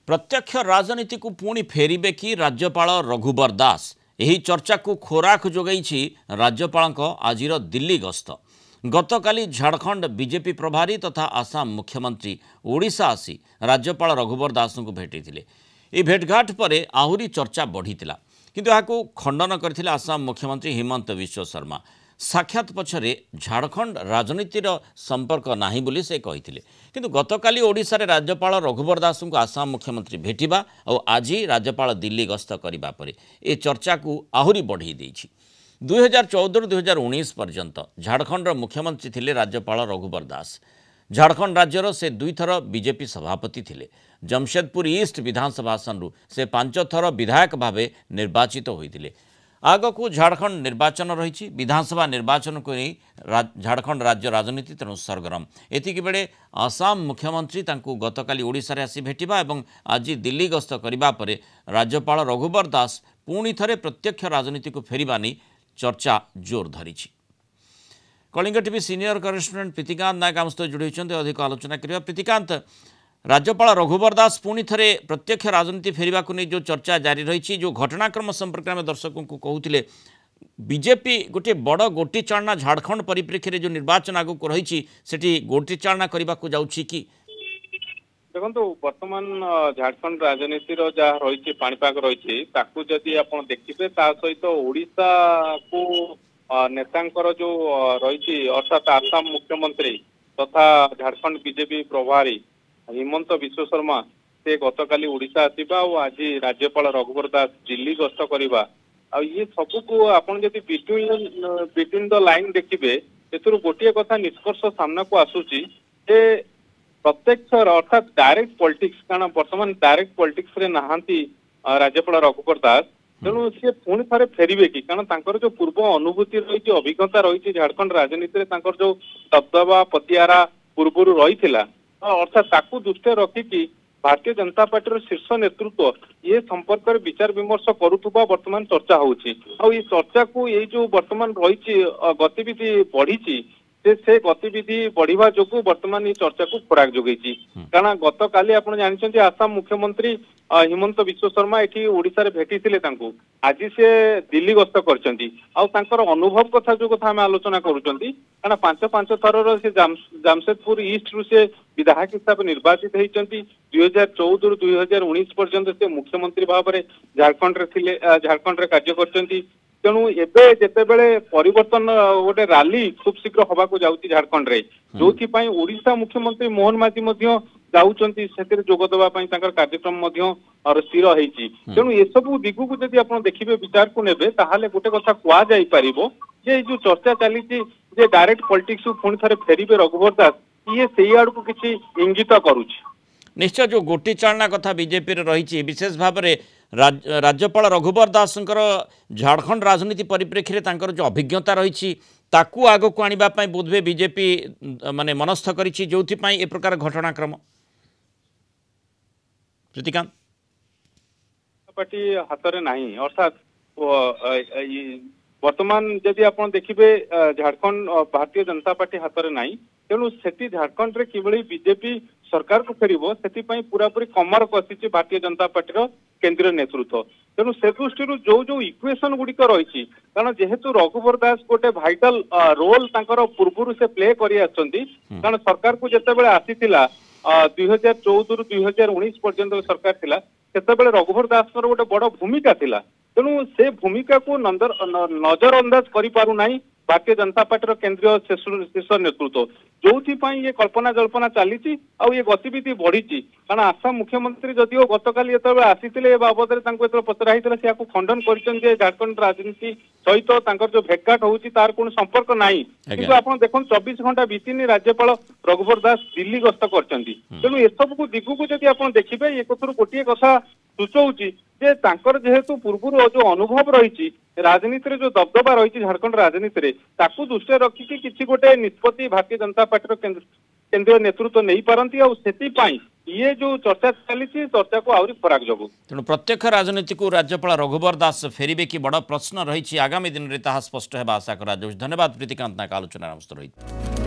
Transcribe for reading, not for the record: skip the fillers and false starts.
प्रत्यक्ष राजनीति को पुणी फेरिबे कि राज्यपाल रघुबर दास यही चर्चा को खोराक जोगाई राज्यपाल आजिर दिल्ली गस्त। गतकाली झारखंड बीजेपी प्रभारी तथा आसाम मुख्यमंत्री ओडिशा आसी राज्यपाल रघुबर दास को भेटिथिले। ए भेटघाट पर आहुरी चर्चा बढ़ी किंतु यहाँ खंडन करथिले आसाम मुख्यमंत्री हिमंत विश्व शर्मा। साक्षात पछरे झारखंड राजनीतिर संपर्क नाही बोली से कहिथिले। किंतु गतकाली ओडिशा रे राज्यपाल रघुबर दास को आसाम मुख्यमंत्री भेटिबा और आज राज्यपाल दिल्ली गस्त करिबा परे ए चर्चा को आहुरी बढ़ी देछि। 2014 2019 पर्यंत झारखंड मुख्यमंत्री थिले राज्यपाल रघुबर दास। झारखंड राज्यर से 2 थर बीजेपी सभापति थिले। जमशेदपुर ईस्ट विधानसभा आसन से 5 थर विधायक भावे निर्वाचित होइतिले। आगकू झारखंड निर्वाचन रही विधानसभा निर्वाचन को नहीं झारखंड राज्य राजनीति तेणु सरगरम। एतिक बेले आसाम मुख्यमंत्री तांकू गतकाली ओडिशा रे आसी भेटिबा एवं आज दिल्ली गस्त करिबा परे राज्यपाल रघुबर दास पुणी थरे प्रत्यक्ष राजनीति को फेरिबा नहीं चर्चा जोर धरिछि। Kalinga TV senior correspondent Pritikant Nayak आम सहित जोड़ी होइछन्ते। अधिक आलोचना करिबा। प्रीतिकांत, राज्यपाल रघुबर दास पुणी थे प्रत्यक्ष राजनीति फेरवा को नहीं जो चर्चा जारी रही जो घटनाक्रम संपर्क में दर्शकों को कहते बीजेपी गोटे बड़ गोटी चालना झारखंड परिप्रेक्षी में जो निर्वाचन आग को रही गोटी चालना करने को जाऊँगी कि देखो बर्तमान झारखंड राजनीति जहाँ रही पाणीपाग रही जदि आप देखिए सहित ओडिशा को नेतांकर जो रही अर्थात आसाम मुख्यमंत्री तथा झारखंड बीजेपी प्रभारी हिमंत विश्व शर्मा से गतकाली ओडिशा आसवा और आज राज्यपाल रघुबर दास दिल्ली गस्त करवा ये सबू को आपन जदि बिटवीन द लाइन देखिए एथुरु गोटे कथा निष्कर्ष सामना को आसूची जे प्रत्यक्ष अर्थात डायरेक्ट पॉलिटिक्स कारण बर्तमान डायरेक्ट पॉलिटिक्स रे नहांती राज्यपाल रघुबर दास तेणु सी पुणी थे फेरबे कि कारण तांकर जो पूर्व अनुभूति रही अभिज्ञता रही झारखंड राजनीति रे तांकर जो दबदबा पतियारा पूर्व रही अर्थात ताकू दृष्टि रखिकी भारतीय जनता पार्टी शीर्ष नेतृत्व ये संपर्क में विचार विमर्श करुवा वर्तमान चर्चा होची ये चर्चा को ये जो वर्तमान रही गतिविधि बढ़ी से गतिविधि बढ़िया जो वर्तमान ये चर्चा को खोराक जोगई कारण गतकाली आप जानते आसाम मुख्यमंत्री हिमंत विश्व शर्मा ये ओडिशा रे भेटी आज से दिल्ली गस्त कर अनुभव कथा जो कथा आम आलोचना करुँच 5 थर से जमशेदपुर ईस्ट रु से विधायक हिसाब से निर्वाचित होती 2014 रु 2019 पर्यंत से मुख्यमंत्री भाव में झारखंड रे कार्य करछंती। तेणु एबे जेतेबेले परिवर्तन गोटे रैली खूब शीघ्र हवा को जाउची झारखंड रे जो ओडिशा मुख्यमंत्री मोहन माझी जाउचंती सेतिर जोग देबा पई तांकर कार्यक्रम स्थिर होईची। तेणु ए सब दिगु को जदि आपण देखिबे विचार को नेबे ताहाले गोटे कथा कुआ जाई परिबो जे जो चर्चा चलीची जे डायरेक्ट पॉलिटिक्स को पुणी थे फेरिबे रघुबर दास ये सेई आड़ को किछि इंगित करूची। निश्चय जो गोटी चालना कथा बीजेपी रही विशेष भाव में राज्यपाल रघुबर दास झारखंड राजनीति परिप्रेक्षी में जो अभिज्ञता रही ताकू आग को आने बोधवे बीजेपी माने मनस्थ करिछि जो ए प्रकार घटनाक्रम। प्रीतिकांत पार्टी हाथ में नहीं अर्थात वर्तमान जदि आप देखिए झारखंड भारतीय जनता पार्टी हाथ में नहीं तेणु से झारखंड रे किभली बीजेपी सरकार को फेरिबो सेति पई पूरा पूरी कमर कसिछि भारतीय जनता पार्टी केंद्रीय नेतृत्व। तेणु से दृष्टि जो जो इक्वेशन गुड़िक रही कारण जेहेतु रघुबर दास गोटे भाइटाल रोल तांकर पूर्व से प्ले करी आछंती कारण सरकार को जेतेबेले आसीथिला 2014 रु 2019 पर्यंत सरकार थिला सेतेबेले रघुबर दास गोटे बड़ भूमिका थिला। तेणु से भूमिका को नजर अंदाज करि पारु नाही भारतीय जनता पार्टी केंद्रीय शीर्ष नेतृत्व जो ये कल्पना जल्पना चली ये गतिविधि बढ़ी कारण आसाम मुख्यमंत्री जदिओ गतकाली आसी बाबद में पचरा से खंडन कर झारखंड राजनीति सहित जो भेटघाट होती तार कौन संपर्क नहीं कि आप देखो 24 घंटा बीतीनी राज्यपाल रघुबर दास दिल्ली गस्त करेणु ए सब को दिगु को जब आप देखिए ये गोटे कथा सूचौची जे तांकर जेहेतु पूर्व जो अनुभव रही राजनीति रे जो दबदबा रही झारखंड राजनीति रे ताकू दृष्टि रखिकी किसी गोटे निष्पत्ति भारतीय जनता पार्टी केंद्रीय नेतृत्व नहीं पारती और ये जो चर्चा चली चर्चा को आहरी फराक जगू। तेणु प्रत्यक्ष राजनीति को राज्यपाल रघुबर दास फेरिबे कि बड़ प्रश्न रही आगामी दिन में ताहा स्पष्ट होगा आशा करा। धन्यवाद प्रीतिकांत नायक आलोचना रही।